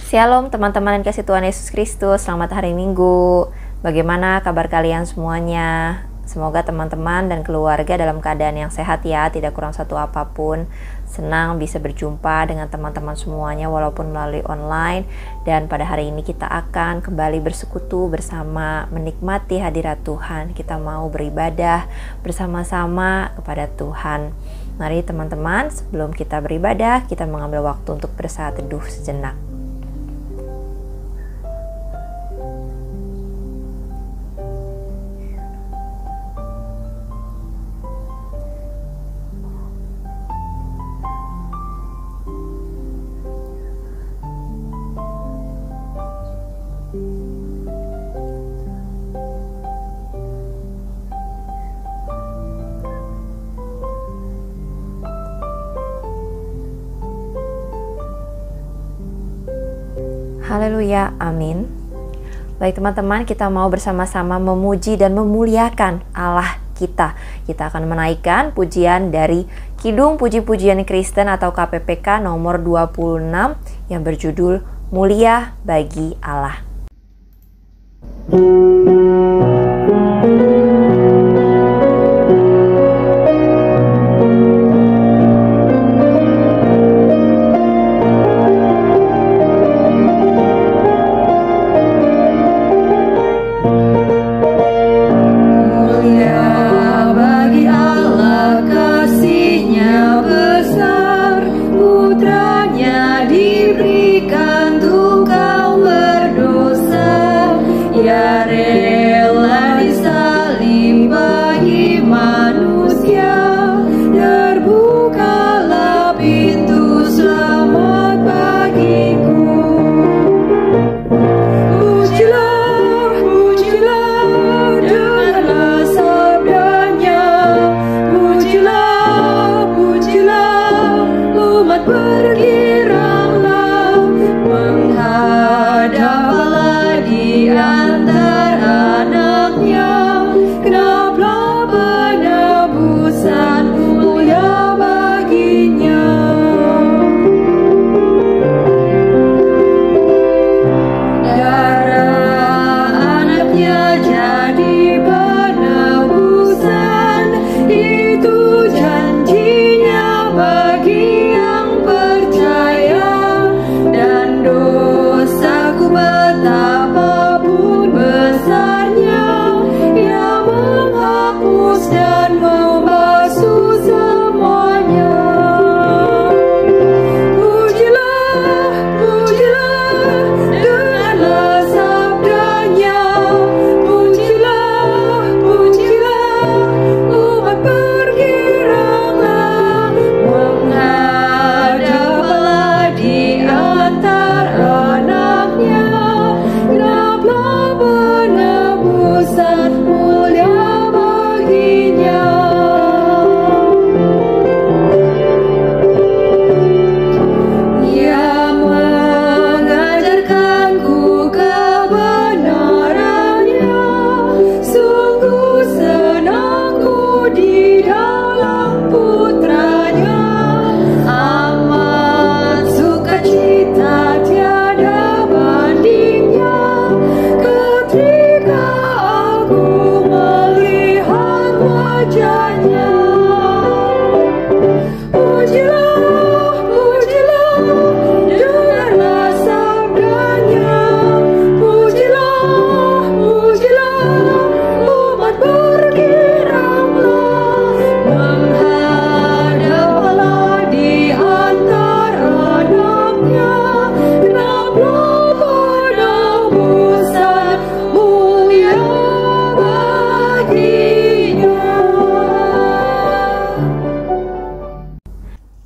Shalom teman-teman yang kasih Tuhan Yesus Kristus, selamat hari Minggu. Bagaimana kabar kalian semuanya? Semoga teman-teman dan keluarga dalam keadaan yang sehat ya, tidak kurang satu apapun. Senang bisa berjumpa dengan teman-teman semuanya walaupun melalui online. Dan pada hari ini kita akan kembali bersekutu bersama, menikmati hadirat Tuhan. Kita mau beribadah bersama-sama kepada Tuhan. Mari teman-teman, sebelum kita beribadah, kita mengambil waktu untuk bersaat teduh sejenak. Haleluya, amin. Baik teman-teman, kita mau bersama-sama memuji dan memuliakan Allah kita. Kita akan menaikkan pujian dari Kidung Puji-Pujian Kristen atau KPPK nomor 26 yang berjudul Mulia Bagi Allah.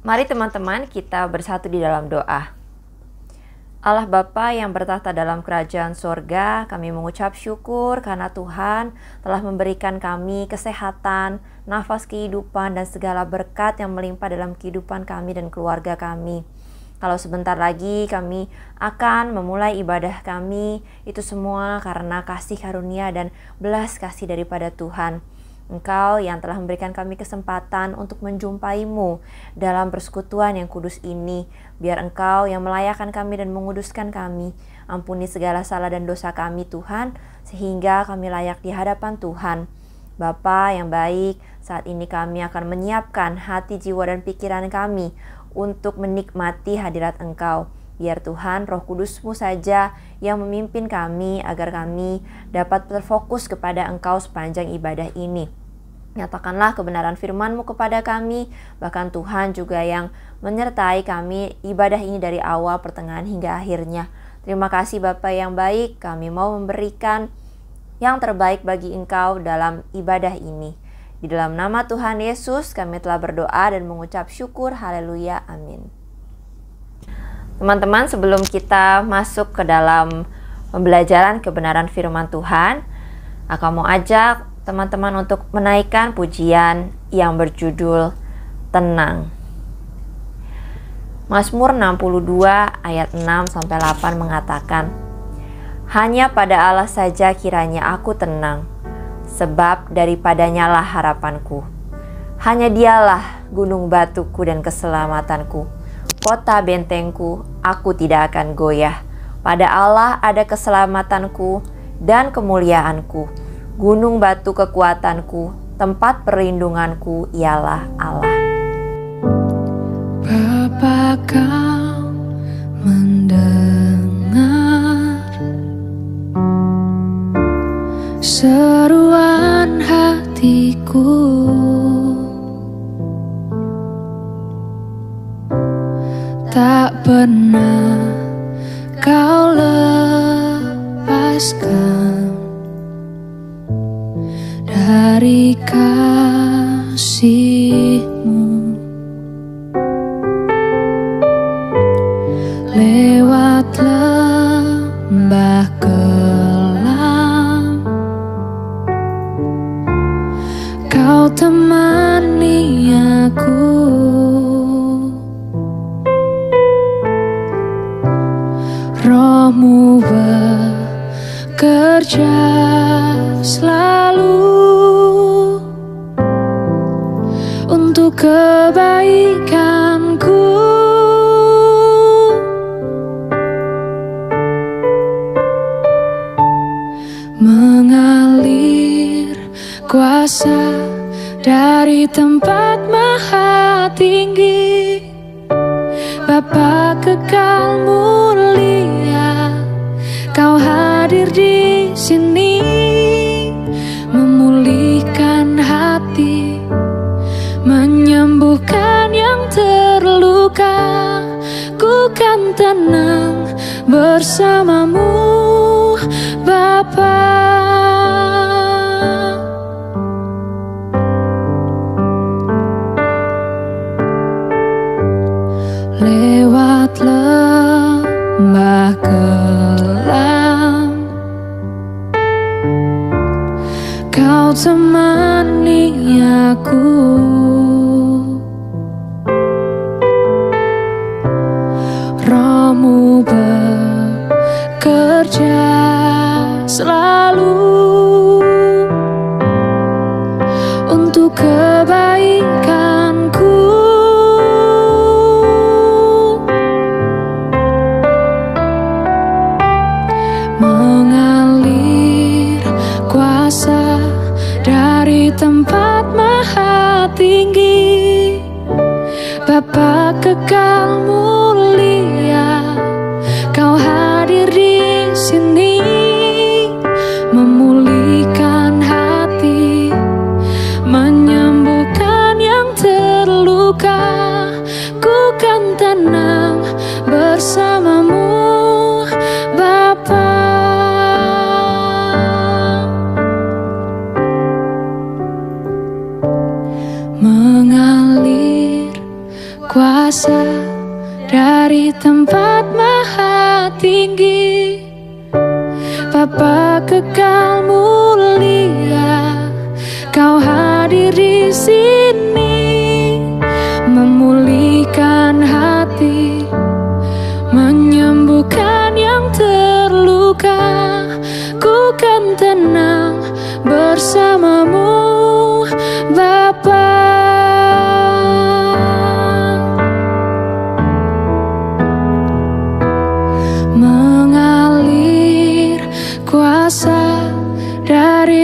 Mari teman-teman kita bersatu di dalam doa. Allah Bapa yang bertahta dalam kerajaan sorga, kami mengucap syukur karena Tuhan telah memberikan kami kesehatan, nafas kehidupan, dan segala berkat yang melimpah dalam kehidupan kami dan keluarga kami. Kalau sebentar lagi kami akan memulai ibadah kami, itu semua karena kasih karunia dan belas kasih daripada Tuhan. Engkau yang telah memberikan kami kesempatan untuk menjumpai-Mu dalam persekutuan yang kudus ini. Biar Engkau yang melayakkan kami dan menguduskan kami. Ampuni segala salah dan dosa kami Tuhan, sehingga kami layak di hadapan Tuhan. Bapa yang baik, saat ini kami akan menyiapkan hati, jiwa, dan pikiran kami untuk menikmati hadirat Engkau. Biar Tuhan Roh Kudus-Mu saja yang memimpin kami agar kami dapat terfokus kepada Engkau sepanjang ibadah ini. Nyatakanlah kebenaran firman-Mu kepada kami, bahkan Tuhan juga yang menyertai kami ibadah ini dari awal, pertengahan, hingga akhirnya. Terima kasih Bapa yang baik, kami mau memberikan yang terbaik bagi Engkau dalam ibadah ini. Di dalam nama Tuhan Yesus kami telah berdoa dan mengucap syukur, haleluya, amin. Teman-teman, sebelum kita masuk ke dalam pembelajaran kebenaran firman Tuhan, aku mau ajak teman-teman untuk menaikkan pujian yang berjudul Tenang. Mazmur 62 ayat 6-8 mengatakan, hanya pada Allah saja kiranya aku tenang, sebab daripadanya lah harapanku. Hanya Dialah gunung batuku dan keselamatanku, kota bentengku, aku tidak akan goyah. Pada Allah ada keselamatanku dan kemuliaanku, gunung batu kekuatanku, tempat perlindunganku ialah Allah. Bapa, Kau mendengar seruan hatiku, tak pernah Kau lepaskan dari kasih-Mu. Lewat lembah kelam, Kau temani aku. Roh-Mu bekerja selalu untuk kebaikanku. Mengalir kuasa dari tempat maha tinggi, Bapa kekal mulia, Kau hadir di sini, memulihkan hati, menyembuhkan yang terluka. Ku kan tenang bersama-Mu, Bapa. Lewat lembah kelam, Kau temani aku. Roh-Mu bekerja selalu untuk kebaikanku. Mengalir kuasa dari tempat maha tinggi, Bapa kekal mulia, Kau hadir di sini, memulihkan hati, menyembuhkan yang terluka. Ku kan tenang bersama-Mu, Bapa. Mengalir kuasa dari tempat maha tinggi, Bapa kekal mulia, Kau hadir di sini, memulihkan hati, menyembuhkan yang terluka. Ku kan tenang bersama-Mu,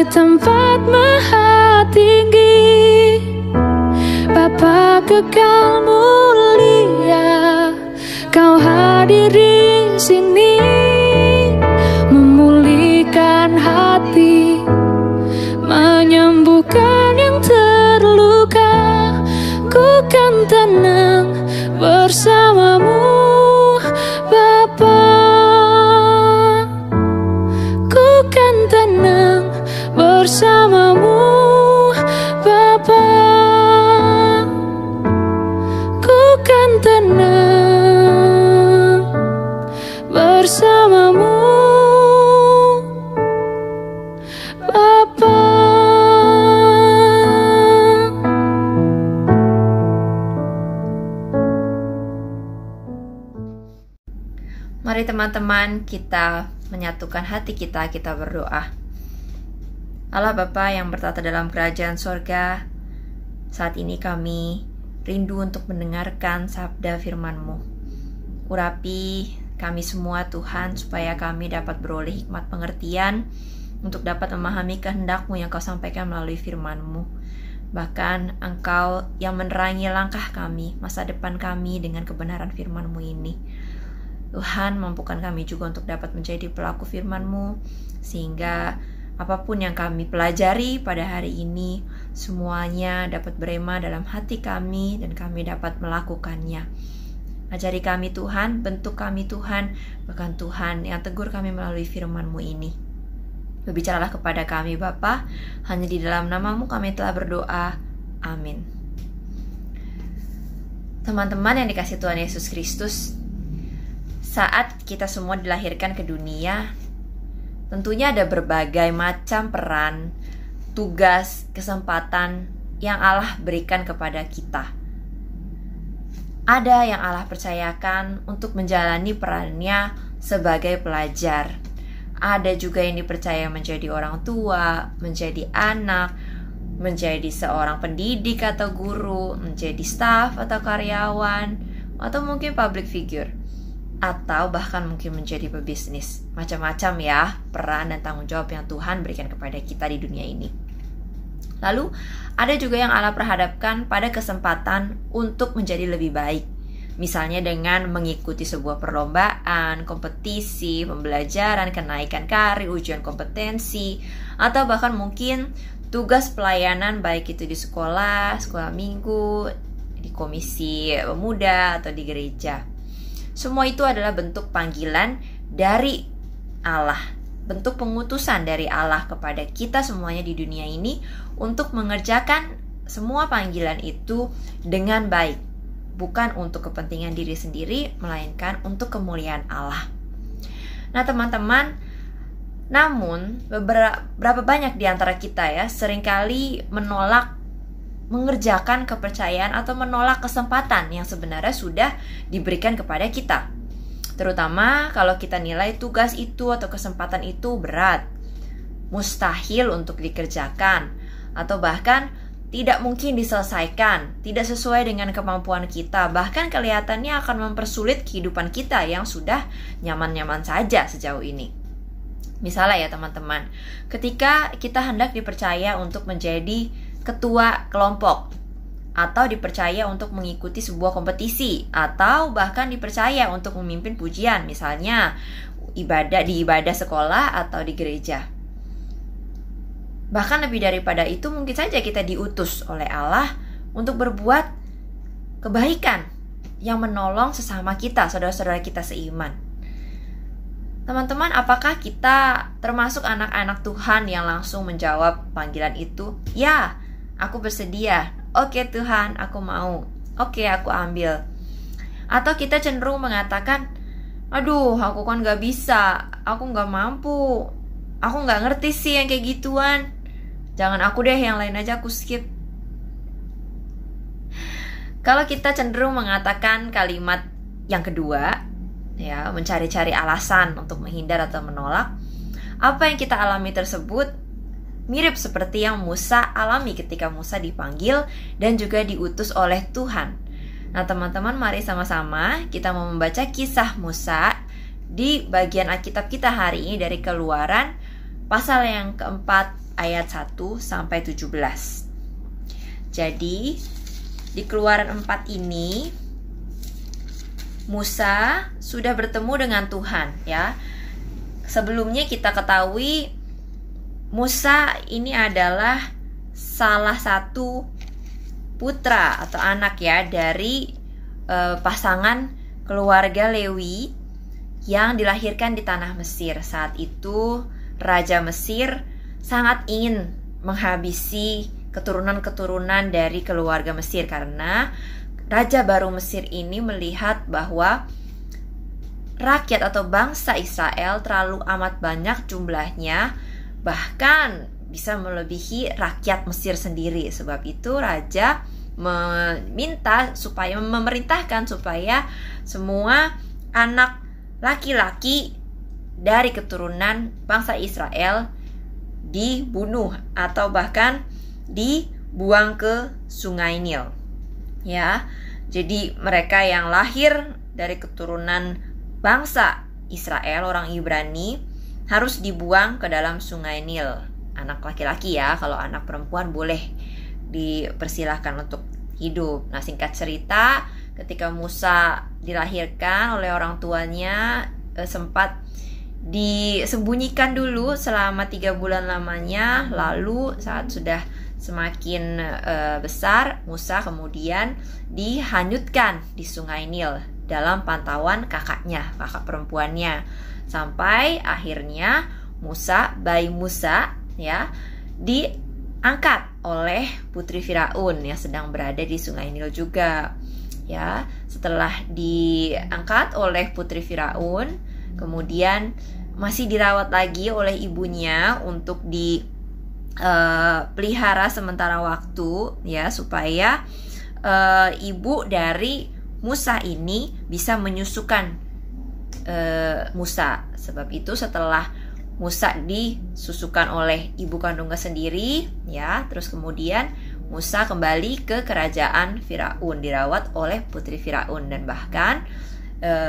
dari tempat maha tinggi. Bapa kekal mulia, Kau hadir di sini, memulihkan hati, menyembuhkan yang terluka. Ku kan tenang bersamamu, Bapa. Ku kan tenang bersamamu, Bapa. Ku kan tenang bersamamu, Bapa. Mari teman-teman, kita menyatukan hati kita berdoa. Allah Bapa yang bertata dalam kerajaan sorga, saat ini kami rindu untuk mendengarkan sabda firman-Mu. Urapi kami semua Tuhan, supaya kami dapat beroleh hikmat pengertian untuk dapat memahami kehendak-Mu yang Kau sampaikan melalui firman-Mu. Bahkan Engkau yang menerangi langkah kami, masa depan kami dengan kebenaran firman-Mu ini. Tuhan, mampukan kami juga untuk dapat menjadi pelaku firman-Mu, sehingga apapun yang kami pelajari pada hari ini, semuanya dapat berema dalam hati kami dan kami dapat melakukannya. Ajari kami Tuhan, bentuk kami Tuhan, bahkan Tuhan yang tegur kami melalui firman-Mu ini. Berbicaralah kepada kami Bapa, hanya di dalam nama-Mu kami telah berdoa. Amin. Teman-teman yang dikasihi Tuhan Yesus Kristus, saat kita semua dilahirkan ke dunia, tentunya ada berbagai macam peran, tugas, kesempatan yang Allah berikan kepada kita. Ada yang Allah percayakan untuk menjalani perannya sebagai pelajar. Ada juga yang dipercaya menjadi orang tua, menjadi anak, menjadi seorang pendidik atau guru, menjadi staf atau karyawan, atau mungkin public figure, atau bahkan mungkin menjadi pebisnis. Macam-macam ya peran dan tanggung jawab yang Tuhan berikan kepada kita di dunia ini. Lalu ada juga yang Allah perhadapkan pada kesempatan untuk menjadi lebih baik. Misalnya dengan mengikuti sebuah perlombaan, kompetisi, pembelajaran, kenaikan karir, ujian kompetensi, atau bahkan mungkin tugas pelayanan baik itu di sekolah minggu, di komisi pemuda, atau di gereja. Semua itu adalah bentuk panggilan dari Allah, bentuk pengutusan dari Allah kepada kita semuanya di dunia ini untuk mengerjakan semua panggilan itu dengan baik, bukan untuk kepentingan diri sendiri, melainkan untuk kemuliaan Allah. Nah teman-teman, namun berapa banyak di antara kita ya seringkali menolak mengerjakan kepercayaan atau menolak kesempatan yang sebenarnya sudah diberikan kepada kita. Terutama kalau kita nilai tugas itu atau kesempatan itu berat, mustahil untuk dikerjakan, atau bahkan tidak mungkin diselesaikan, tidak sesuai dengan kemampuan kita, bahkan kelihatannya akan mempersulit kehidupan kita yang sudah nyaman-nyaman saja sejauh ini. Misalnya ya teman-teman, ketika kita hendak dipercaya untuk menjadi ketua kelompok, atau dipercaya untuk mengikuti sebuah kompetisi, atau bahkan dipercaya untuk memimpin pujian, misalnya ibadah sekolah atau di gereja. Bahkan lebih daripada itu, mungkin saja kita diutus oleh Allah untuk berbuat kebaikan yang menolong sesama kita, saudara-saudara kita seiman. Teman-teman, apakah kita termasuk anak-anak Tuhan yang langsung menjawab panggilan itu? Ya, aku bersedia. Oke Tuhan, aku mau. Oke, aku ambil. Atau kita cenderung mengatakan, aduh, aku kan gak bisa, aku gak mampu, aku gak ngerti sih yang kayak gituan. Jangan aku deh, yang lain aja aku skip. Kalau kita cenderung mengatakan kalimat yang kedua, ya, mencari-cari alasan untuk menghindar atau menolak, apa yang kita alami tersebut mirip seperti yang Musa alami ketika Musa dipanggil dan juga diutus oleh Tuhan. Nah teman-teman, mari sama-sama kita mau membaca kisah Musa di bagian Alkitab kita hari ini dari Keluaran pasal yang keempat ayat 1 sampai 17. Jadi di Keluaran 4 ini Musa sudah bertemu dengan Tuhan ya. Sebelumnya kita ketahui Musa ini adalah salah satu putra atau anak ya dari pasangan keluarga Lewi yang dilahirkan di tanah Mesir. Saat itu Raja Mesir sangat ingin menghabisi keturunan-keturunan dari keluarga Mesir karena Raja baru Mesir ini melihat bahwa rakyat atau bangsa Israel terlalu amat banyak jumlahnya, bahkan bisa melebihi rakyat Mesir sendiri. Sebab itu Raja memerintahkan supaya semua anak laki-laki dari keturunan bangsa Israel dibunuh atau bahkan dibuang ke Sungai Nil. Ya, jadi mereka yang lahir dari keturunan bangsa Israel, orang Ibrani, harus dibuang ke dalam Sungai Nil. Anak laki-laki ya, kalau anak perempuan boleh dipersilahkan untuk hidup. Nah, singkat cerita, ketika Musa dilahirkan oleh orang tuanya, sempat disembunyikan dulu selama 3 bulan lamanya. Lalu saat sudah semakin besar, Musa kemudian dihanyutkan di Sungai Nil dalam pantauan kakak perempuannya, sampai akhirnya bayi Musa ya diangkat oleh putri Firaun yang sedang berada di Sungai Nil juga. Ya, setelah diangkat oleh putri Firaun, kemudian masih dirawat lagi oleh ibunya untuk pelihara sementara waktu ya, supaya ibu dari Musa ini bisa menyusukan Musa. Sebab itu setelah Musa disusukan oleh ibu kandungnya sendiri ya, terus kemudian Musa kembali ke kerajaan Firaun, dirawat oleh putri Firaun, dan bahkan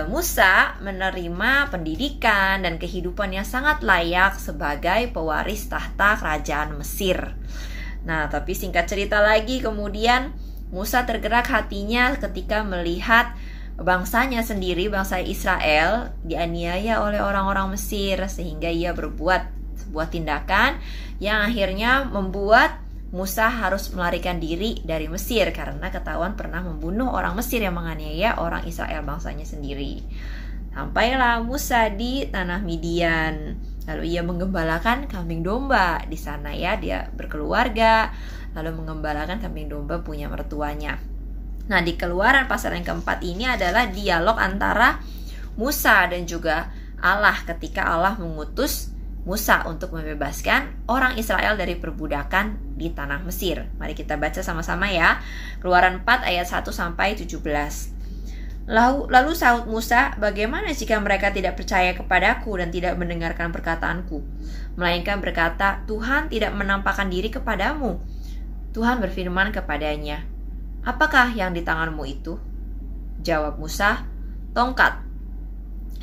Musa menerima pendidikan dan kehidupan yang sangat layak sebagai pewaris tahta kerajaan Mesir. Nah, tapi singkat cerita lagi, kemudian Musa tergerak hatinya ketika melihat bangsanya sendiri, bangsa Israel, dianiaya oleh orang-orang Mesir, sehingga ia berbuat sebuah tindakan yang akhirnya membuat Musa harus melarikan diri dari Mesir karena ketahuan pernah membunuh orang Mesir yang menganiaya orang Israel, bangsanya sendiri. Sampailah Musa di tanah Midian. Lalu ia menggembalakan kambing domba di sana ya, dia berkeluarga lalu menggembalakan kambing domba punya mertuanya. Nah, di Keluaran pasal yang keempat ini adalah dialog antara Musa dan juga Allah ketika Allah mengutus Musa untuk membebaskan orang Israel dari perbudakan di tanah Mesir. Mari kita baca sama-sama ya. Keluaran 4 ayat 1 sampai 17. Lalu sahut Musa, bagaimana jika mereka tidak percaya kepadaku dan tidak mendengarkan perkataanku, melainkan berkata, Tuhan tidak menampakkan diri kepadamu. Tuhan berfirman kepadanya, apakah yang di tanganmu itu? Jawab Musa, tongkat.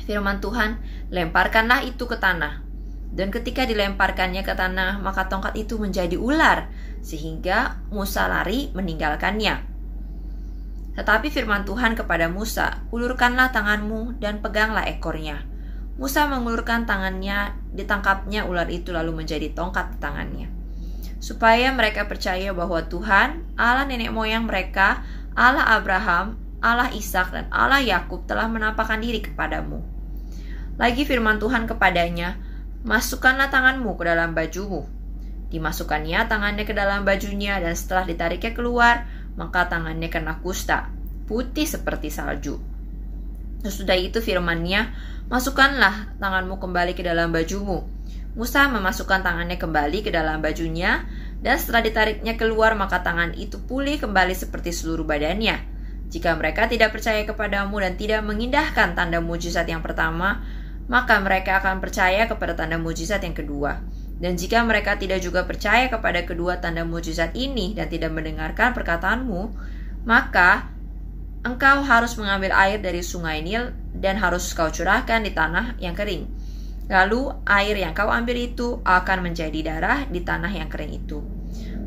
Firman Tuhan, lemparkanlah itu ke tanah. Dan ketika dilemparkannya ke tanah, maka tongkat itu menjadi ular, sehingga Musa lari meninggalkannya. Tetapi firman Tuhan kepada Musa, ulurkanlah tanganmu dan peganglah ekornya. Musa mengulurkan tangannya, ditangkapnya ular itu lalu menjadi tongkat di tangannya. Supaya mereka percaya bahwa Tuhan, Allah nenek moyang mereka, Allah Abraham, Allah Ishak dan Allah Yakub telah menampakkan diri kepadamu. Lagi firman Tuhan kepadanya, masukkanlah tanganmu ke dalam bajumu. Dimasukkannya tangannya ke dalam bajunya, dan setelah ditariknya keluar, maka tangannya kena kusta, putih seperti salju. Sesudah itu firman-Nya, masukkanlah tanganmu kembali ke dalam bajumu. Musa memasukkan tangannya kembali ke dalam bajunya, dan setelah ditariknya keluar, maka tangan itu pulih kembali seperti seluruh badannya. Jika mereka tidak percaya kepadamu dan tidak mengindahkan tanda mujizat yang pertama, maka mereka akan percaya kepada tanda mujizat yang kedua. Dan jika mereka tidak juga percaya kepada kedua tanda mujizat ini dan tidak mendengarkan perkataanmu, maka engkau harus mengambil air dari Sungai Nil dan harus kau curahkan di tanah yang kering. Lalu air yang kau ambil itu akan menjadi darah di tanah yang kering itu.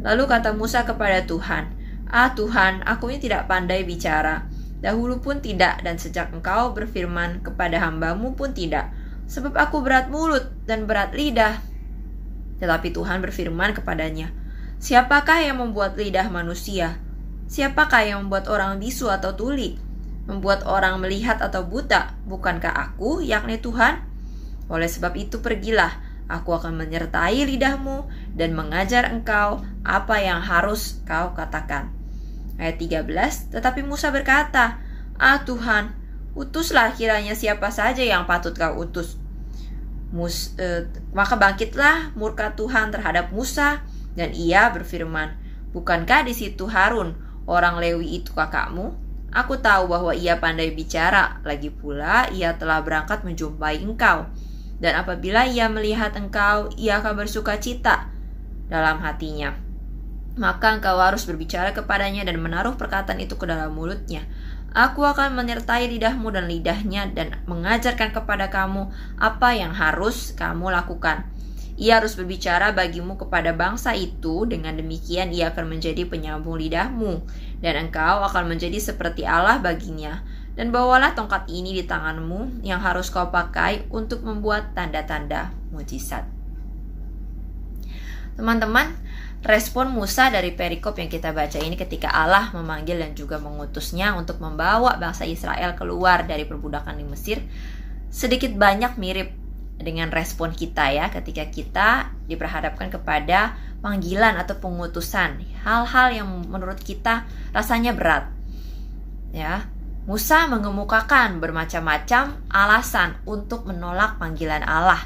Lalu kata Musa kepada Tuhan, Tuhan, aku ini tidak pandai bicara. Dahulu pun tidak, dan sejak engkau berfirman kepada hambamu pun tidak. Sebab aku berat mulut dan berat lidah. Tetapi Tuhan berfirman kepadanya, siapakah yang membuat lidah manusia? Siapakah yang membuat orang bisu atau tuli? Membuat orang melihat atau buta? Bukankah aku, yakni Tuhan? Oleh sebab itu pergilah, aku akan menyertai lidahmu dan mengajar engkau apa yang harus kau katakan. Ayat 13, tetapi Musa berkata, Tuhan, utuslah kiranya siapa saja yang patut kau utus. Maka bangkitlah murka Tuhan terhadap Musa, dan ia berfirman, bukankah di situ Harun, orang Lewi itu kakakmu? Aku tahu bahwa ia pandai bicara, lagi pula ia telah berangkat menjumpai engkau. Dan apabila ia melihat engkau, ia akan bersuka cita dalam hatinya. Maka engkau harus berbicara kepadanya dan menaruh perkataan itu ke dalam mulutnya. Aku akan menyertai lidahmu dan lidahnya dan mengajarkan kepada kamu apa yang harus kamu lakukan. Ia harus berbicara bagimu kepada bangsa itu, dengan demikian ia akan menjadi penyambung lidahmu, dan engkau akan menjadi seperti Allah baginya. Dan bawalah tongkat ini di tanganmu yang harus kau pakai untuk membuat tanda-tanda mujizat. Teman-teman, respon Musa dari perikop yang kita baca ini ketika Allah memanggil dan juga mengutusnya untuk membawa bangsa Israel keluar dari perbudakan di Mesir sedikit banyak mirip dengan respon kita ya, ketika kita diperhadapkan kepada panggilan atau pengutusan, hal-hal yang menurut kita rasanya berat. Ya, Musa mengemukakan bermacam-macam alasan untuk menolak panggilan Allah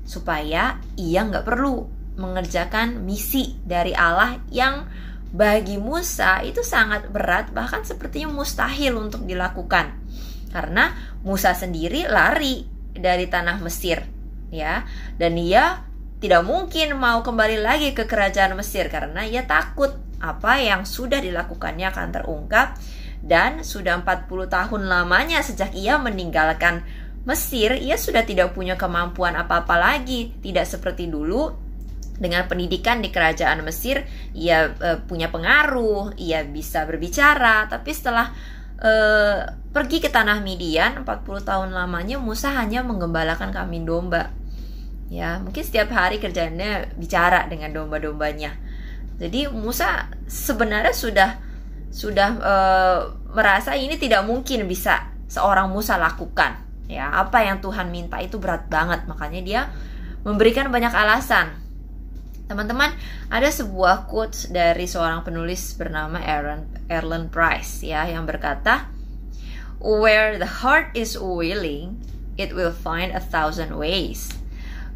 supaya ia nggak perlu mengerjakan misi dari Allah yang bagi Musa itu sangat berat, bahkan sepertinya mustahil untuk dilakukan. Karena Musa sendiri lari dari tanah Mesir, ya, dan ia tidak mungkin mau kembali lagi ke kerajaan Mesir karena ia takut apa yang sudah dilakukannya akan terungkap, dan sudah 40 tahun lamanya sejak ia meninggalkan Mesir, ia sudah tidak punya kemampuan apa-apa lagi, tidak seperti dulu. Dengan pendidikan di kerajaan Mesir, ia punya pengaruh, ia bisa berbicara. Tapi setelah pergi ke tanah Midian, 40 tahun lamanya Musa hanya menggembalakan kambing domba. Ya, mungkin setiap hari kerjaannya bicara dengan domba-dombanya. Jadi Musa sebenarnya sudah merasa ini tidak mungkin bisa seorang Musa lakukan. Ya, apa yang Tuhan minta itu berat banget, makanya dia memberikan banyak alasan. Teman-teman, ada sebuah quotes dari seorang penulis bernama Ellen Price ya, yang berkata, where the heart is willing, it will find 1,000 ways.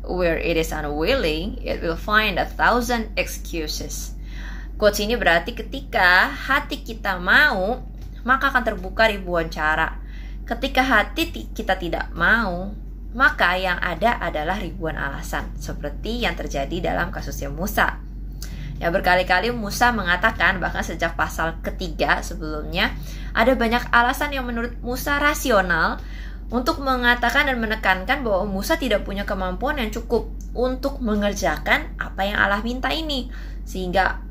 Where it is unwilling, it will find 1,000 excuses. Quotes ini berarti ketika hati kita mau, maka akan terbuka ribuan cara. Ketika hati kita tidak mau, maka yang ada adalah ribuan alasan, seperti yang terjadi dalam kasusnya Musa. Ya, berkali-kali Musa mengatakan, bahkan sejak pasal ketiga sebelumnya, ada banyak alasan yang menurut Musa rasional untuk mengatakan dan menekankan bahwa Musa tidak punya kemampuan yang cukup untuk mengerjakan apa yang Allah minta ini, sehingga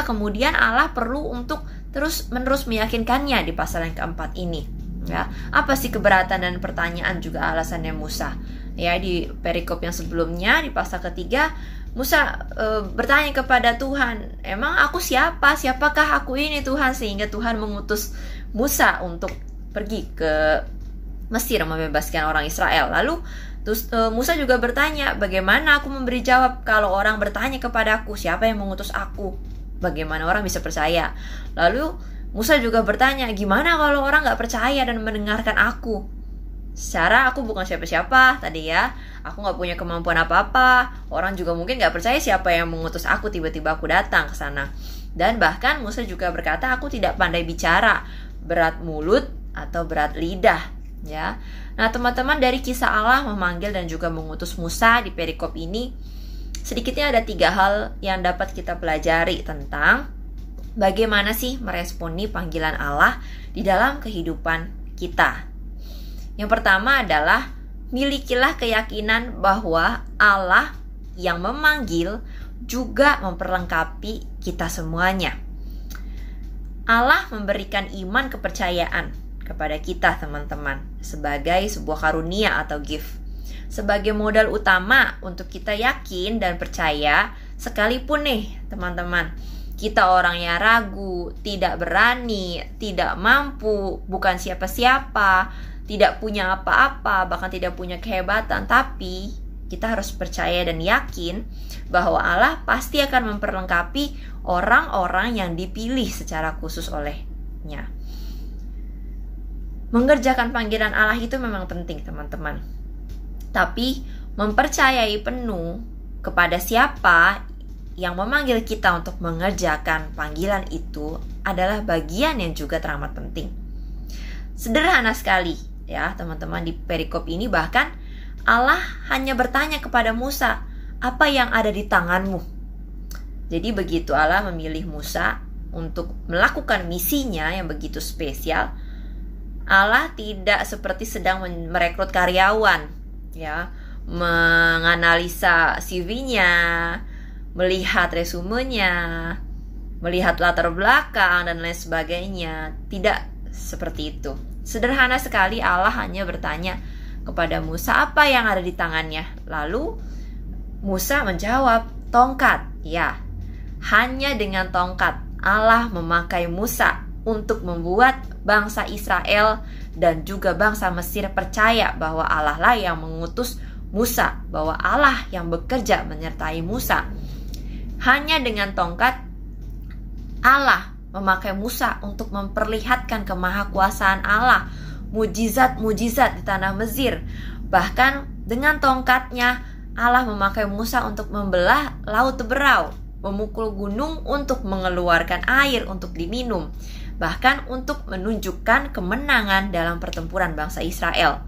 kemudian Allah perlu untuk terus-menerus meyakinkannya di pasal yang keempat ini. Ya, apa sih keberatan dan pertanyaan juga alasannya Musa? Ya, di perikop yang sebelumnya di pasal ketiga, Musa bertanya kepada Tuhan, emang aku siapa? Siapakah aku ini Tuhan? Sehingga Tuhan mengutus Musa untuk pergi ke Mesir membebaskan orang Israel. Lalu Musa juga bertanya, bagaimana aku memberi jawab kalau orang bertanya kepadaku, siapa yang mengutus aku? Bagaimana orang bisa percaya? Lalu Musa juga bertanya, gimana kalau orang gak percaya dan mendengarkan aku? Secara aku bukan siapa-siapa tadi ya, aku gak punya kemampuan apa-apa. Orang juga mungkin gak percaya siapa yang mengutus aku, tiba-tiba aku datang ke sana. Dan bahkan Musa juga berkata, aku tidak pandai bicara, berat mulut atau berat lidah. Ya, nah teman-teman, dari kisah Allah memanggil dan juga mengutus Musa di perikop ini, sedikitnya ada 3 hal yang dapat kita pelajari tentang bagaimana sih meresponi panggilan Allah di dalam kehidupan kita. Yang pertama adalah milikilah keyakinan bahwa Allah yang memanggil juga memperlengkapi kita semuanya. Allah memberikan iman kepercayaan kepada kita, teman-teman, sebagai sebuah karunia atau gift. Sebagai modal utama untuk kita yakin dan percaya, sekalipun nih teman-teman, kita orang yang ragu, tidak berani, tidak mampu, bukan siapa-siapa, tidak punya apa-apa, bahkan tidak punya kehebatan, tapi kita harus percaya dan yakin bahwa Allah pasti akan memperlengkapi orang-orang yang dipilih secara khusus olehnya. Mengerjakan panggilan Allah itu memang penting, teman-teman. Tapi mempercayai penuh kepada siapa yang memanggil kita untuk mengerjakan panggilan itu adalah bagian yang juga teramat penting. Sederhana sekali ya teman-teman, di perikop ini bahkan Allah hanya bertanya kepada Musa, apa yang ada di tanganmu? Jadi begitu Allah memilih Musa untuk melakukan misinya yang begitu spesial, Allah tidak seperti sedang merekrut karyawan, ya, menganalisa CV-nya, melihat resumenya, melihat latar belakang dan lain sebagainya. Tidak seperti itu. Sederhana sekali, Allah hanya bertanya kepada Musa apa yang ada di tangannya. Lalu Musa menjawab, tongkat. Ya, hanya dengan tongkat Allah memakai Musa untuk membuat bangsa Israel dan juga bangsa Mesir percaya bahwa Allah lah yang mengutus Musa, bahwa Allah yang bekerja menyertai Musa. Hanya dengan tongkat Allah memakai Musa untuk memperlihatkan kemahakuasaan Allah, mujizat-mujizat di tanah Mesir. Bahkan dengan tongkatnya Allah memakai Musa untuk membelah laut Teberau, memukul gunung untuk mengeluarkan air untuk diminum, bahkan untuk menunjukkan kemenangan dalam pertempuran bangsa Israel.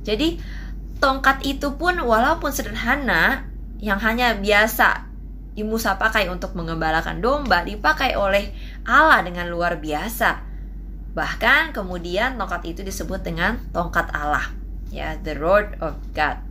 Jadi tongkat itu pun walaupun sederhana, yang hanya biasa Musa pakai untuk mengembalakan domba, dipakai oleh Allah dengan luar biasa. Bahkan kemudian tongkat itu disebut dengan tongkat Allah, ya, the rod of God.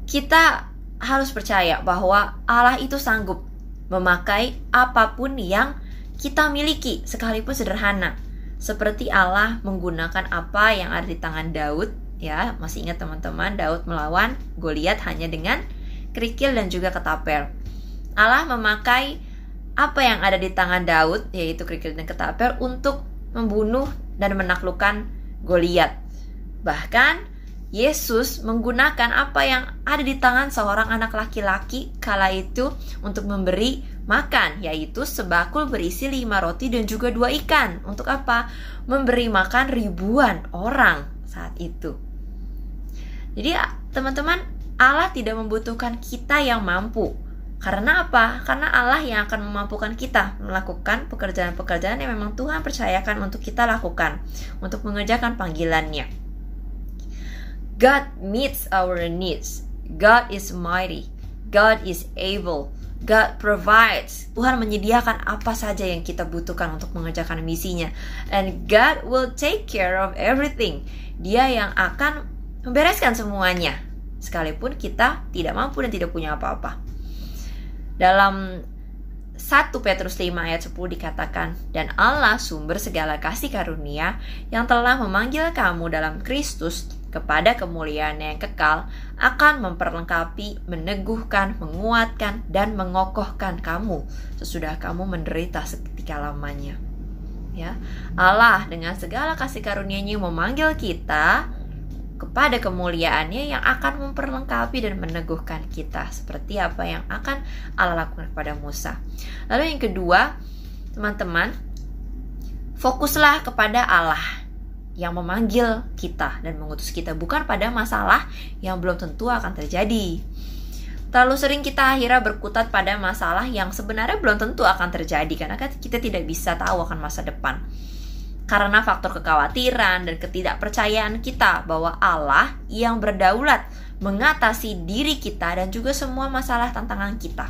Kita harus percaya bahwa Allah itu sanggup memakai apapun yang kita miliki, sekalipun sederhana. Seperti Allah menggunakan apa yang ada di tangan Daud, ya, masih ingat teman-teman, Daud melawan Goliat hanya dengan kerikil dan juga ketapel. Allah memakai apa yang ada di tangan Daud, yaitu kerikil dan ketapel, untuk membunuh dan menaklukkan Goliat. Bahkan Yesus menggunakan apa yang ada di tangan seorang anak laki-laki kala itu untuk memberi makan, yaitu sebakul berisi 5 roti dan juga 2 ikan. Untuk apa? Memberi makan ribuan orang saat itu. Jadi teman-teman, Allah tidak membutuhkan kita yang mampu. Karena apa? Karena Allah yang akan memampukan kita melakukan pekerjaan-pekerjaan yang memang Tuhan percayakan untuk kita lakukan, untuk mengerjakan panggilannya. God meets our needs. God is mighty. God is able. God provides. Tuhan menyediakan apa saja yang kita butuhkan untuk mengerjakan misinya. And God will take care of everything. Dia yang akan membereskan semuanya, sekalipun kita tidak mampu dan tidak punya apa-apa. Dalam 1 Petrus 5 ayat 10 dikatakan, dan Allah sumber segala kasih karunia yang telah memanggil kamu dalam Kristus kepada kemuliaan yang kekal, akan memperlengkapi, meneguhkan, menguatkan, dan mengokohkan kamu sesudah kamu menderita seketika lamanya. Ya, Allah dengan segala kasih karunia-Nya memanggil kita kepada kemuliaannya yang akan memperlengkapi dan meneguhkan kita, seperti apa yang akan Allah lakukan kepada Musa. Lalu yang kedua, teman-teman, fokuslah kepada Allah yang memanggil kita dan mengutus kita, bukan pada masalah yang belum tentu akan terjadi. Terlalu sering kita akhirnya berkutat pada masalah yang sebenarnya belum tentu akan terjadi, karena kita tidak bisa tahu akan masa depan. Karena faktor kekhawatiran dan ketidakpercayaan kita bahwa Allah yang berdaulat mengatasi diri kita dan juga semua masalah tantangan kita.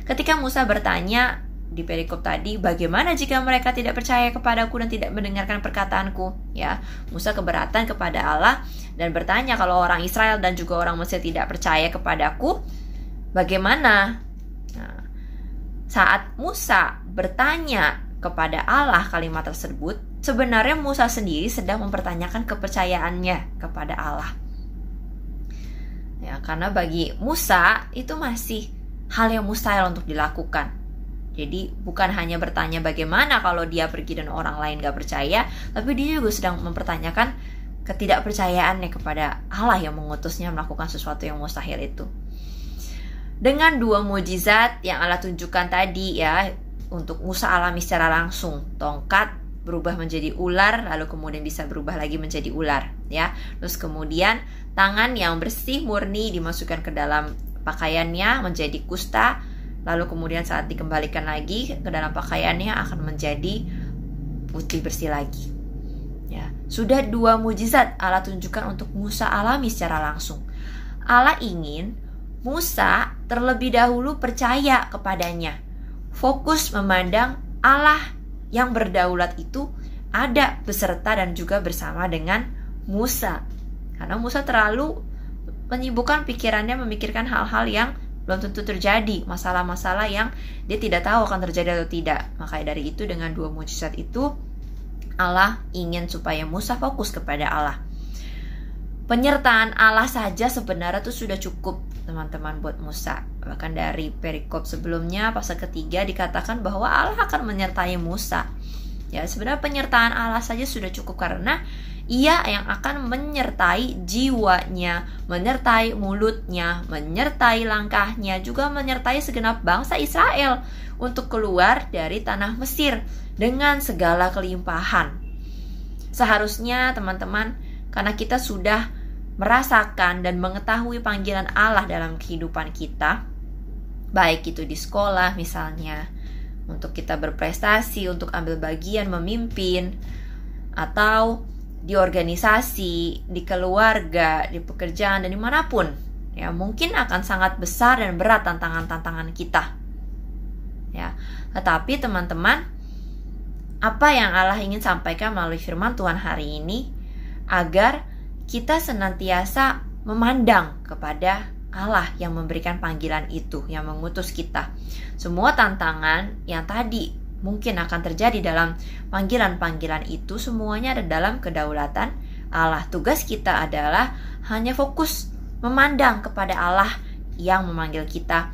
Ketika Musa bertanya di perikop tadi, bagaimana jika mereka tidak percaya kepadaku dan tidak mendengarkan perkataanku? Ya, Musa keberatan kepada Allah dan bertanya, kalau orang Israel dan juga orang Mesir tidak percaya kepadaku, bagaimana? Nah, saat Musa bertanya kepada Allah kalimat tersebut, sebenarnya Musa sendiri sedang mempertanyakan kepercayaannya kepada Allah. Ya, karena bagi Musa itu masih hal yang mustahil untuk dilakukan. Jadi bukan hanya bertanya bagaimana kalau dia pergi dan orang lain gak percaya, tapi dia juga sedang mempertanyakan ketidakpercayaannya kepada Allah yang mengutusnya melakukan sesuatu yang mustahil itu. Dengan 2 mukjizat yang Allah tunjukkan tadi ya, untuk Musa alami secara langsung, tongkat berubah menjadi ular, lalu kemudian bisa berubah lagi menjadi ular ya. Terus kemudian tangan yang bersih murni dimasukkan ke dalam pakaiannya menjadi kusta, lalu kemudian saat dikembalikan lagi ke dalam pakaiannya akan menjadi putih bersih lagi. Ya, sudah 2 mukjizat Allah tunjukkan untuk Musa alami secara langsung. Allah ingin Musa terlebih dahulu percaya kepadanya, fokus memandang Allah yang berdaulat itu ada beserta dan juga bersama dengan Musa. Karena Musa terlalu menyibukkan pikirannya memikirkan hal-hal yang belum tentu terjadi, masalah-masalah yang dia tidak tahu akan terjadi atau tidak. Makanya dari itu dengan 2 mukjizat itu Allah ingin supaya Musa fokus kepada Allah. Penyertaan Allah saja sebenarnya itu sudah cukup teman-teman buat Musa. Bahkan dari perikop sebelumnya pasal ketiga dikatakan bahwa Allah akan menyertai Musa. Ya, sebenarnya penyertaan Allah saja sudah cukup karena Ia yang akan menyertai jiwanya, menyertai mulutnya, menyertai langkahnya, juga menyertai segenap bangsa Israel untuk keluar dari tanah Mesir dengan segala kelimpahan. Seharusnya teman-teman, karena kita sudah merasakan dan mengetahui panggilan Allah dalam kehidupan kita, baik itu di sekolah misalnya, untuk kita berprestasi, untuk ambil bagian memimpin, atau di organisasi, di keluarga, di pekerjaan, dan dimanapun, ya mungkin akan sangat besar dan berat tantangan-tantangan kita. Ya, tetapi teman-teman, apa yang Allah ingin sampaikan melalui firman Tuhan hari ini, agar kita senantiasa memandang kepada Allah yang memberikan panggilan itu, yang mengutus kita. Semua tantangan yang tadi mungkin akan terjadi dalam panggilan-panggilan itu, semuanya ada dalam kedaulatan Allah. Tugas kita adalah hanya fokus memandang kepada Allah yang memanggil kita.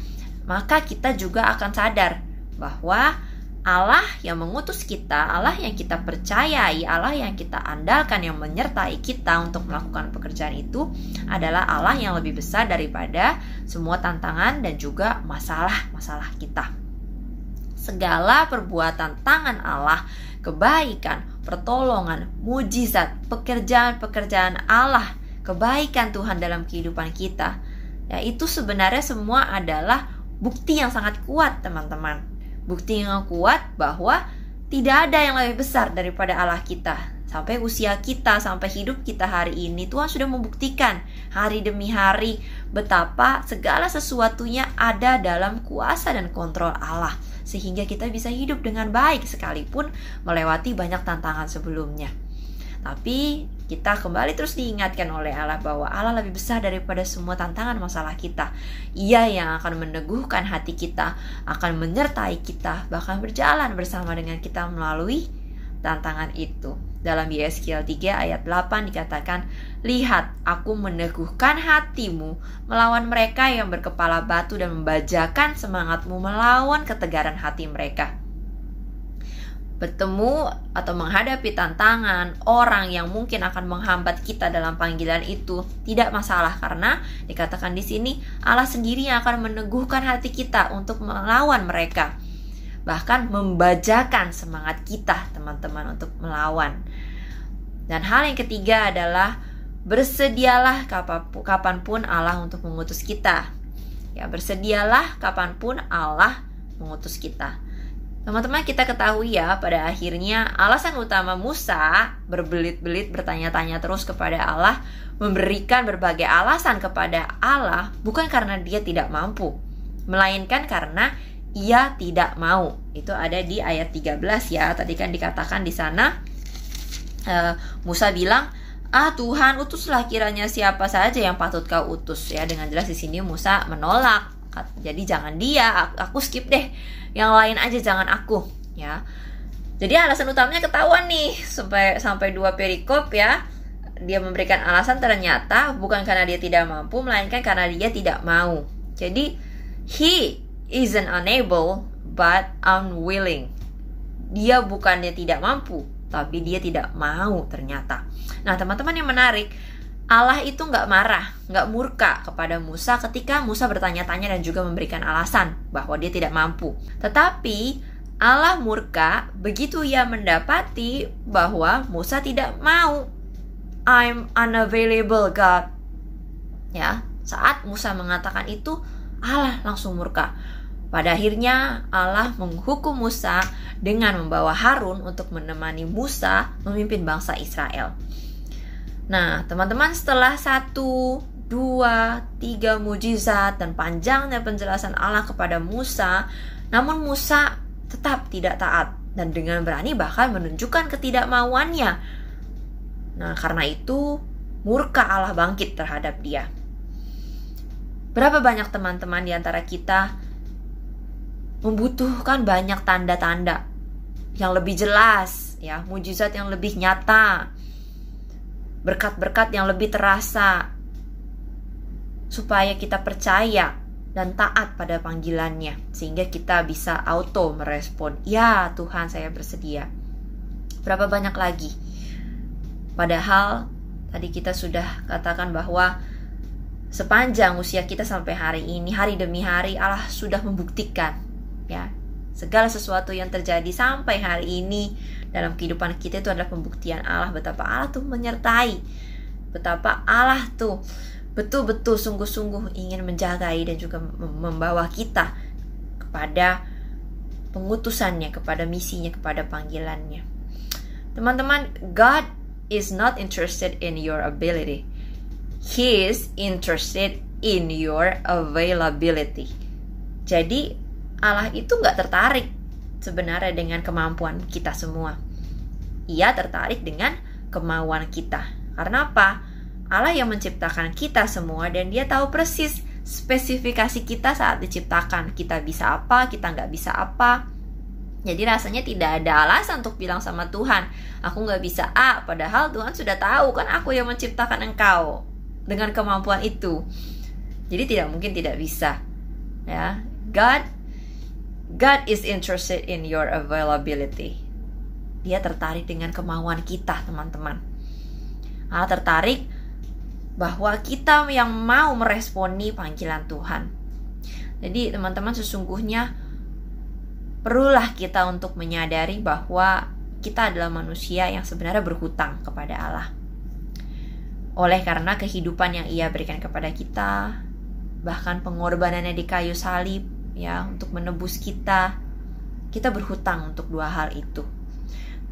Maka kita juga akan sadar bahwa Allah yang mengutus kita, Allah yang kita percayai, Allah yang kita andalkan, yang menyertai kita untuk melakukan pekerjaan itu adalah Allah yang lebih besar daripada semua tantangan dan juga masalah-masalah kita. Segala perbuatan tangan Allah, kebaikan, pertolongan, mujizat, pekerjaan-pekerjaan Allah, kebaikan Tuhan dalam kehidupan kita, ya itu sebenarnya semua adalah bukti yang sangat kuat teman-teman. Bukti yang kuat bahwa tidak ada yang lebih besar daripada Allah kita. Sampai usia kita, sampai hidup kita hari ini, Tuhan sudah membuktikan hari demi hari betapa segala sesuatunya ada dalam kuasa dan kontrol Allah, sehingga kita bisa hidup dengan baik sekalipun melewati banyak tantangan sebelumnya. Tapi kita kembali terus diingatkan oleh Allah bahwa Allah lebih besar daripada semua tantangan masalah kita. Ia yang akan meneguhkan hati kita, akan menyertai kita, bahkan berjalan bersama dengan kita melalui tantangan itu. Dalam Yeskiel 3 ayat 8 dikatakan, "Lihat, aku meneguhkan hatimu melawan mereka yang berkepala batu dan membajakan semangatmu melawan ketegaran hati mereka." Bertemu atau menghadapi tantangan orang yang mungkin akan menghambat kita dalam panggilan itu tidak masalah, karena dikatakan di sini Allah sendiri yang akan meneguhkan hati kita untuk melawan mereka, bahkan membajakan semangat kita teman-teman untuk melawan. Dan hal yang ketiga adalah bersedialah kapanpun Allah untuk mengutus kita. Ya, bersedialah kapanpun Allah mengutus kita. Teman-teman, kita ketahui ya, pada akhirnya alasan utama Musa berbelit-belit bertanya-tanya terus kepada Allah, memberikan berbagai alasan kepada Allah, bukan karena dia tidak mampu, melainkan karena ia tidak mau. Itu ada di ayat 13 ya. Tadi kan dikatakan di sana Musa bilang, Tuhan, utuslah kiranya siapa saja yang patut kau utus ya. Dengan jelas di sini Musa menolak. Jadi jangan dia, aku skip deh. Yang lain aja, jangan aku ya. Jadi alasan utamanya ketahuan nih sampai 2 perikop ya. Dia memberikan alasan ternyata bukan karena dia tidak mampu, melainkan karena dia tidak mau. Jadi he isn't unable but unwilling. Dia bukannya tidak mampu, tapi dia tidak mau ternyata. Nah teman-teman, yang menarik, Allah itu nggak marah, nggak murka kepada Musa ketika Musa bertanya-tanya dan juga memberikan alasan bahwa dia tidak mampu. Tetapi Allah murka begitu ia mendapati bahwa Musa tidak mau. I'm unavailable, God. Ya, saat Musa mengatakan itu, Allah langsung murka. Pada akhirnya Allah menghukum Musa dengan membawa Harun untuk menemani Musa memimpin bangsa Israel. Nah, teman-teman, setelah 1, 2, 3 mujizat dan panjangnya penjelasan Allah kepada Musa, namun Musa tetap tidak taat dan dengan berani bahkan menunjukkan ketidakmauannya. Nah, karena itu murka Allah bangkit terhadap dia. Berapa banyak teman-teman di antara kita membutuhkan banyak tanda-tanda yang lebih jelas, ya, mujizat yang lebih nyata, berkat-berkat yang lebih terasa, supaya kita percaya dan taat pada panggilannya, sehingga kita bisa auto merespon, ya Tuhan, saya bersedia. Berapa banyak lagi? Padahal tadi kita sudah katakan bahwa sepanjang usia kita sampai hari ini, hari demi hari Allah sudah membuktikan, ya, segala sesuatu yang terjadi sampai hari ini dalam kehidupan kita itu adalah pembuktian Allah, betapa Allah tuh menyertai, betapa Allah tuh betul-betul sungguh-sungguh ingin menjagai dan juga membawa kita kepada pengutusannya, kepada misinya, kepada panggilannya. Teman-teman, God is not interested in your ability. He is interested in your availability. Jadi Allah itu gak tertarik sebenarnya dengan kemampuan kita semua. Ia tertarik dengan kemauan kita. Karena apa? Allah yang menciptakan kita semua dan dia tahu persis spesifikasi kita saat diciptakan. Kita bisa apa, kita gak bisa apa. Jadi rasanya tidak ada alasan untuk bilang sama Tuhan, aku gak bisa A, padahal Tuhan sudah tahu kan aku yang menciptakan engkau dengan kemampuan itu. Jadi tidak mungkin tidak bisa. Ya, God is interested in your availability. Dia tertarik dengan kemauan kita, teman-teman. Allah tertarik bahwa kita yang mau meresponi panggilan Tuhan. Jadi teman-teman, sesungguhnya perlulah kita untuk menyadari bahwa kita adalah manusia yang sebenarnya berhutang kepada Allah. Oleh karena kehidupan yang Ia berikan kepada kita, bahkan pengorbanannya di kayu salib, ya, untuk menebus kita berhutang untuk 2 hal itu.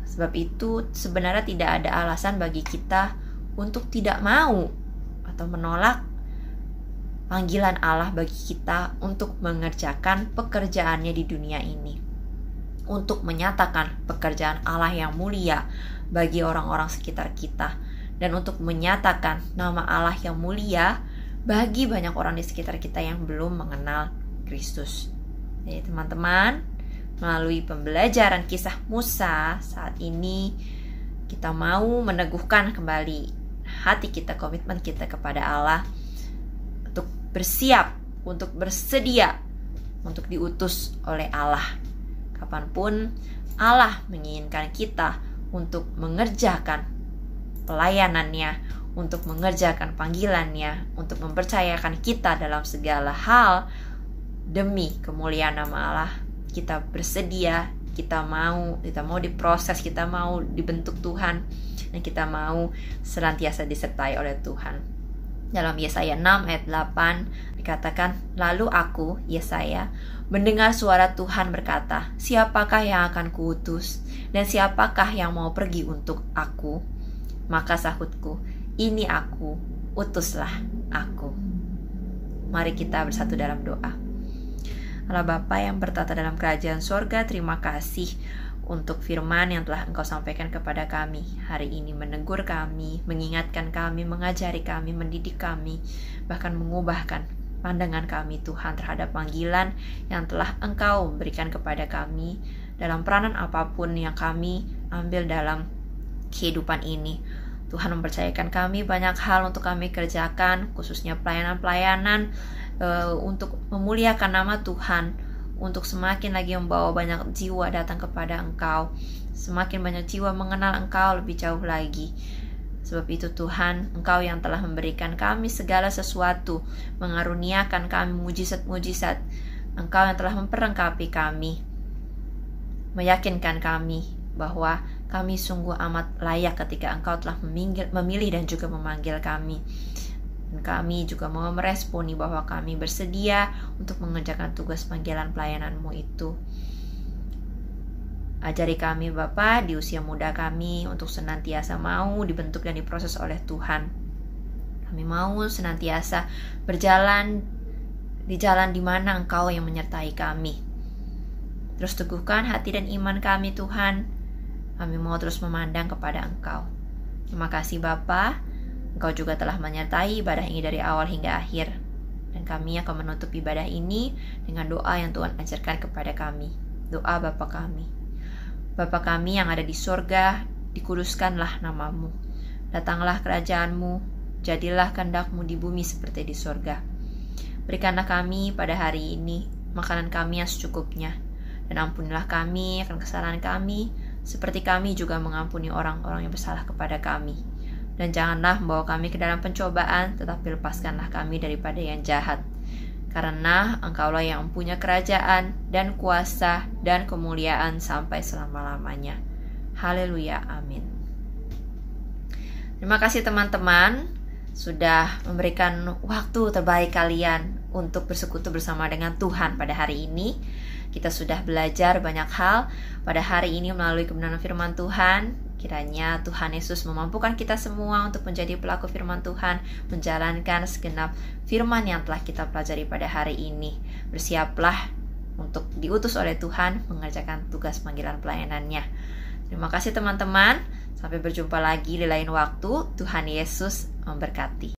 Sebab itu sebenarnya tidak ada alasan bagi kita untuk tidak mau atau menolak panggilan Allah bagi kita untuk mengerjakan pekerjaannya di dunia ini, untuk menyatakan pekerjaan Allah yang mulia bagi orang-orang sekitar kita, dan untuk menyatakan nama Allah yang mulia bagi banyak orang di sekitar kita yang belum mengenal Kristus. Jadi teman-teman, melalui pembelajaran kisah Musa saat ini, kita mau meneguhkan kembali hati kita, komitmen kita kepada Allah untuk bersiap, untuk bersedia untuk diutus oleh Allah. Kapanpun Allah menginginkan kita untuk mengerjakan pelayanannya, untuk mengerjakan panggilannya, untuk mempercayakan kita dalam segala hal demi kemuliaan nama Allah, kita bersedia, kita mau diproses, kita mau dibentuk Tuhan, dan kita mau senantiasa disertai oleh Tuhan. Dalam Yesaya 6 ayat 8 dikatakan, lalu aku, Yesaya, mendengar suara Tuhan berkata, siapakah yang akan kuutus, dan siapakah yang mau pergi untuk aku? Maka sahutku, ini aku, utuslah aku. Mari kita bersatu dalam doa. Allah Bapa yang bertata dalam kerajaan sorga, terima kasih untuk firman yang telah Engkau sampaikan kepada kami hari ini, menegur kami, mengingatkan kami, mengajari kami, mendidik kami, bahkan mengubahkan pandangan kami Tuhan terhadap panggilan yang telah Engkau berikan kepada kami dalam peranan apapun yang kami ambil dalam kehidupan ini. Tuhan mempercayakan kami banyak hal untuk kami kerjakan, khususnya pelayanan-pelayanan untuk memuliakan nama Tuhan, untuk semakin lagi membawa banyak jiwa datang kepada Engkau, semakin banyak jiwa mengenal Engkau lebih jauh lagi. Sebab itu Tuhan, Engkau yang telah memberikan kami segala sesuatu, mengaruniakan kami mujizat-mujizat. Engkau yang telah memperlengkapi kami, meyakinkan kami bahwa kami sungguh amat layak ketika Engkau telah memilih dan juga memanggil kami. Dan kami juga mau meresponi bahwa kami bersedia untuk mengerjakan tugas panggilan pelayanan-Mu itu. Ajari kami Bapa di usia muda kami untuk senantiasa mau dibentuk dan diproses oleh Tuhan. Kami mau senantiasa berjalan di jalan di mana Engkau yang menyertai kami. Terus teguhkan hati dan iman kami Tuhan. Kami mau terus memandang kepada Engkau. Terima kasih Bapa. Engkau juga telah menyertai ibadah ini dari awal hingga akhir. Dan kami akan menutup ibadah ini dengan doa yang Tuhan ajarkan kepada kami. Doa Bapa kami. Bapa kami yang ada di sorga, dikuduskanlah nama-Mu. Datanglah kerajaan-Mu, jadilah kehendak-Mu di bumi seperti di sorga. Berikanlah kami pada hari ini makanan kami yang secukupnya. Dan ampunilah kami akan kesalahan kami, seperti kami juga mengampuni orang-orang yang bersalah kepada kami. Dan janganlah membawa kami ke dalam pencobaan, tetapi lepaskanlah kami daripada yang jahat. Karena Engkaulah yang mempunyai kerajaan dan kuasa dan kemuliaan sampai selama-lamanya. Haleluya, amin. Terima kasih teman-teman sudah memberikan waktu terbaik kalian untuk bersekutu bersama dengan Tuhan pada hari ini. Kita sudah belajar banyak hal pada hari ini melalui kebenaran firman Tuhan. Kiranya Tuhan Yesus memampukan kita semua untuk menjadi pelaku firman Tuhan, menjalankan segenap firman yang telah kita pelajari pada hari ini. Bersiaplah untuk diutus oleh Tuhan mengerjakan tugas panggilan pelayanannya. Terima kasih teman-teman. Sampai berjumpa lagi di lain waktu. Tuhan Yesus memberkati.